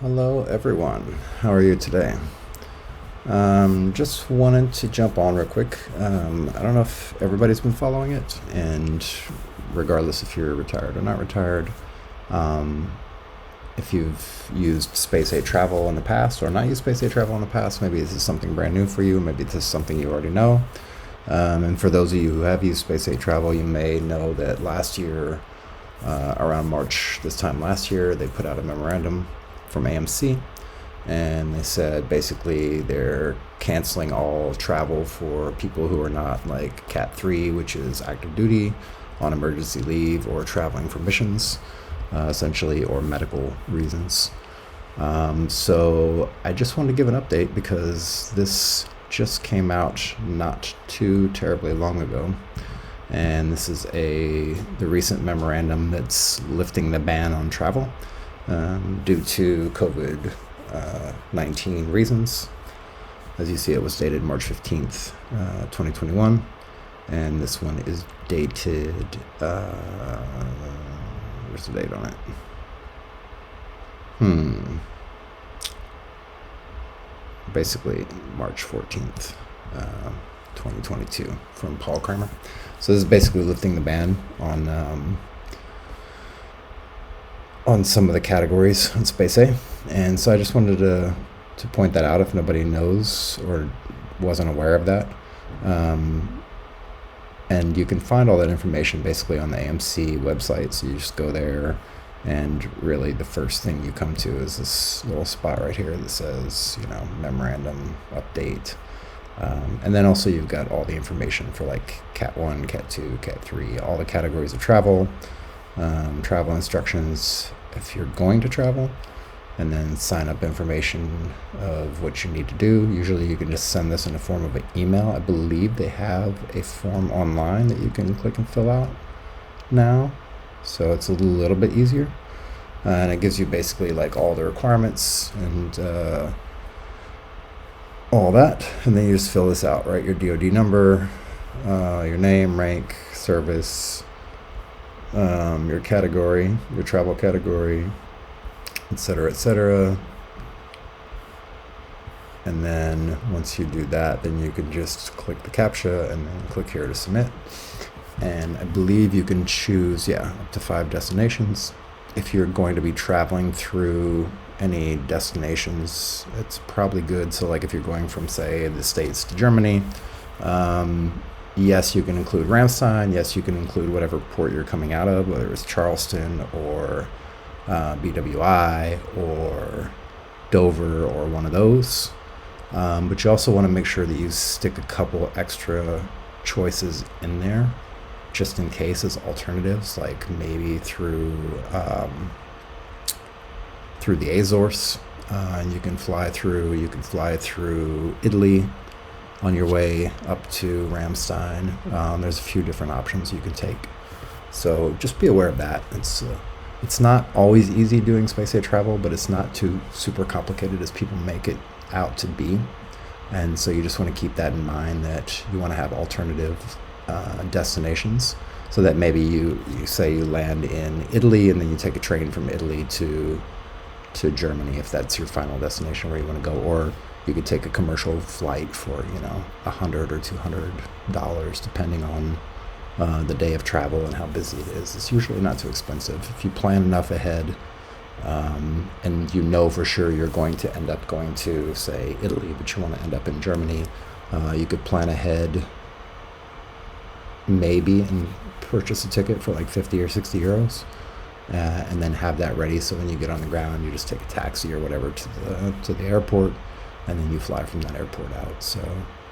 Hello, everyone. How are you today? Just wanted to jump on real quick. I don't know if everybody's been following it, and regardless if you're retired or not retired, um, if you've used Space A travel in the past or not used Space A travel in the past, maybe this is something brand new for you. Maybe this is something you already know. And for those of you who have used Space A travel, you may know that last year, around March this time last year, they put out a memorandum from AMC, and they said basically they're canceling all travel for people who are not like Cat 3, which is active duty, on emergency leave, or traveling for missions, essentially, or medical reasons. So I just wanted to give an update because this just came out not too terribly long ago. And this is the recent memorandum that's lifting the ban on travel due to COVID-19 reasons. As you see, it was dated March 15th, 2021. And this one is dated, where's the date on it? Basically March 14th, 2022, from Paul Kramer. So this is basically lifting the ban on some of the categories on Space A. And so I just wanted to point that out if nobody knows or wasn't aware of that. And you can find all that information basically on the AMC website. So you just go there, and really the first thing you come to is this little spot right here that says, memorandum update. And then also you've got all the information for like Cat 1, Cat 2, Cat 3, all the categories of travel, travel instructions if you're going to travel, and then sign up information of what you need to do. Usually you can just send this in the form of an email. I believe they have a form online that you can click and fill out now, so it's a little bit easier. And it gives you basically like all the requirements and all that, and then you just fill this out, right? Your DoD number, your name, rank, service, your category, your travel category, etc., etc. And then once you do that, then you can just click the CAPTCHA and then click here to submit. And I believe you can choose, up to 5 destinations. If you're going to be traveling through any destinations, it's probably good. So like if you're going from, say, the States to Germany, yes, you can include Ramstein. Yes, you can include whatever port you're coming out of, whether it's Charleston or BWI or Dover or one of those. But you also want to make sure that you stick a couple extra choices in there just in case as alternatives, like maybe through the Azores, and you can fly through Italy on your way up to Ramstein. There's a few different options you can take, so just be aware of that. It's not always easy doing Space A travel, but it's not too super complicated as people make it out to be. And so you just want to keep that in mind, that you want to have alternative destinations, so that maybe you say you land in Italy and then you take a train from Italy to Germany, if that's your final destination where you want to go, or you could take a commercial flight for $100 or $200 depending on the day of travel and how busy it is. It's usually not too expensive if you plan enough ahead, and you know for sure you're going to end up going to, say, Italy, but you want to end up in Germany. You could plan ahead maybe and purchase a ticket for like 50 or 60 euros, and then have that ready, so when you get on the ground you just take a taxi or whatever to the airport, and then you fly from that airport out. So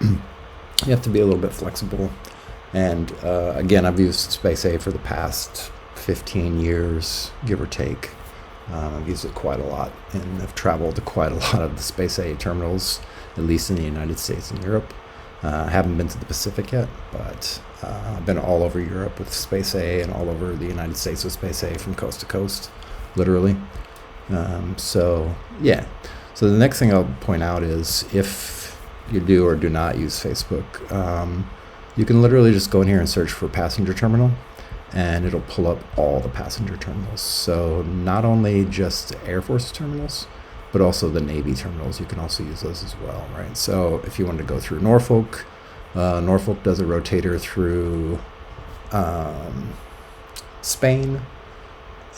you have to be a little bit flexible. And again, I've used Space A for the past 15 years, give or take. I've used it quite a lot, and I've traveled to quite a lot of the Space A terminals, at least in the United States and Europe. I haven't been to the Pacific yet, but I've been all over Europe with Space A and all over the United States with Space A, from coast to coast, literally. So the next thing I'll point out is, if you do or do not use Facebook, you can literally just go in here and search for passenger terminal, and it'll pull up all the passenger terminals. So not only just Air Force terminals, but also the Navy terminals. You can also use those as well, right? So if you wanted to go through Norfolk, Norfolk does a rotator through Spain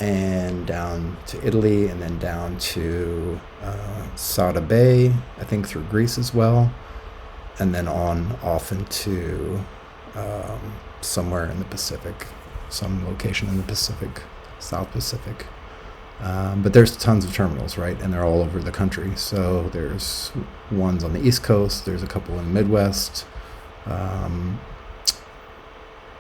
and down to Italy, and then down to Sauda Bay, I think through Greece as well, and then on off into somewhere in the Pacific, some location in the Pacific, South Pacific. But there's tons of terminals, right? And they're all over the country. So there's ones on the East Coast, there's a couple in the Midwest,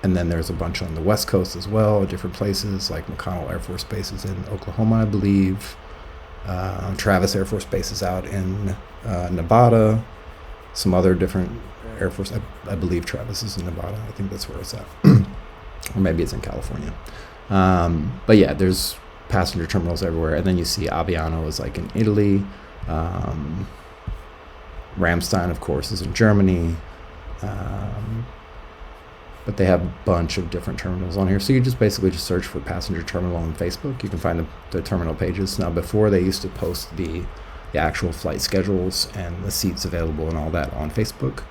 and then there's a bunch on the West Coast as well, different places like McConnell Air Force Base is in Oklahoma, I believe. Travis Air Force Base is out in Nevada. Some other different Air Force, I believe Travis is in Nevada. I think that's where it's at. Or maybe it's in California. But yeah, there's passenger terminals everywhere. And then you see Aviano is like in Italy. Ramstein, of course, is in Germany. But they have a bunch of different terminals on here. So you just basically just search for passenger terminal on Facebook. You can find the terminal pages. Now, before they used to post the actual flight schedules and the seats available and all that on Facebook.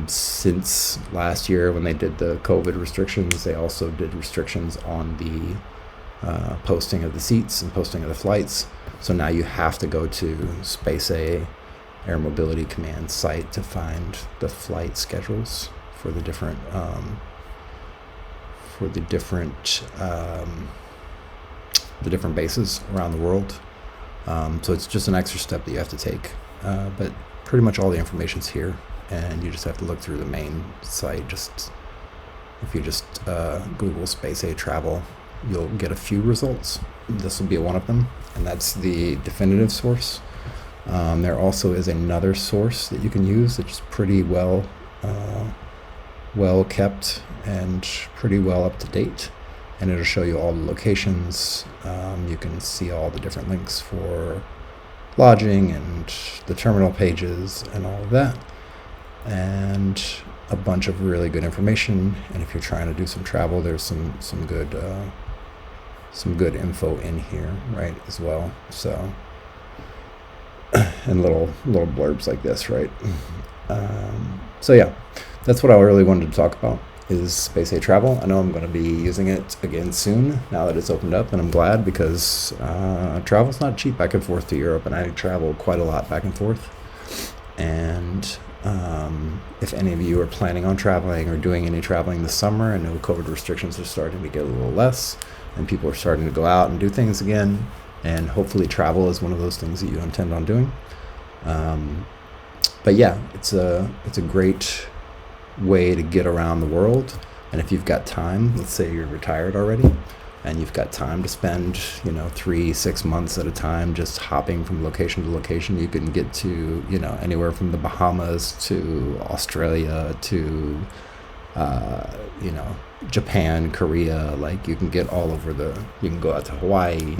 Since last year when they did the COVID restrictions, they also did restrictions on the posting of the seats and posting of the flights. So now you have to go to Space A Air Mobility Command site to find the flight schedules for the different bases around the world. So it's just an extra step that you have to take, but pretty much all the information's here, and you just have to look through the main site. Just if you just Google Space A travel, you'll get a few results. This will be one of them, and that's the definitive source. There also is another source that you can use that's just pretty well kept and pretty well up to date, and it'll show you all the locations. You can see all the different links for lodging and the terminal pages and all of that, and a bunch of really good information. And if you're trying to do some travel, there's some good info in here, right, as well. So and little blurbs like this, right? So yeah, that's what I really wanted to talk about, is Space A travel. I know I'm going to be using it again soon now that it's opened up, and I'm glad, because travel's not cheap back and forth to Europe, and I travel quite a lot back and forth. And if any of you are planning on traveling or doing any traveling this summer, I know COVID restrictions are starting to get a little less, and people are starting to go out and do things again, and hopefully travel is one of those things that you intend on doing. But yeah, it's a great way to get around the world. And if you've got time, let's say you're retired already and you've got time to spend 3-6 months at a time just hopping from location to location, you can get to anywhere from the Bahamas to Australia to Japan, Korea. Like, you can get all over you can go out to Hawaii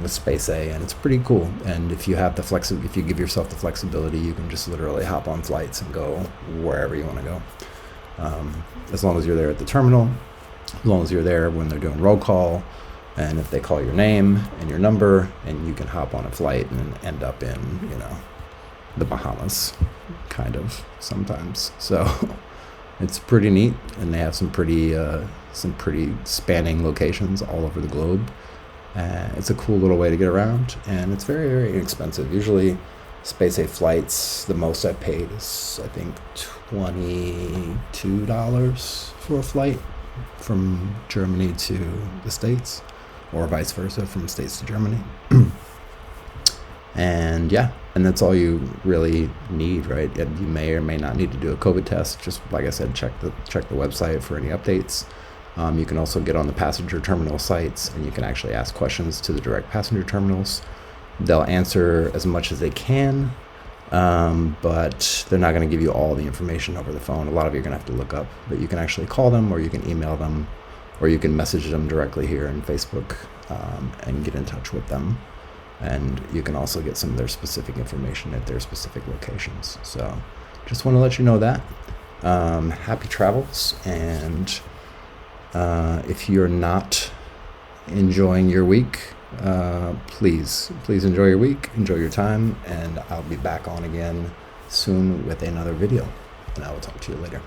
with Space A, and it's pretty cool. And if you have if you give yourself the flexibility, you can just literally hop on flights and go wherever you want to go. As long as you're there at the terminal, as long as you're there when they're doing roll call, and if they call your name and your number, and you can hop on a flight and end up in, the Bahamas, kind of, sometimes. So it's pretty neat, and they have some pretty spanning locations all over the globe. It's a cool little way to get around, and it's very, very inexpensive. Usually Space A flights, the most I've paid is, I think, $22 for a flight from Germany to the States, or vice versa, from the States to Germany. And yeah, and that's all you really need, right? And you may or may not need to do a COVID test. Just like I said, check the website for any updates. You can also get on the passenger terminal sites, and you can actually ask questions to the direct passenger terminals. They'll answer as much as they can, but they're not going to give you all the information over the phone. A lot of you are going to have to look up, but you can actually call them, or you can email them, or you can message them directly here in Facebook, and get in touch with them. And you can also get some of their specific information at their specific locations. So just want to let you know that. Happy travels, and if you're not enjoying your week, please enjoy your week, enjoy your time, and I'll be back on again soon with another video, and I will talk to you later.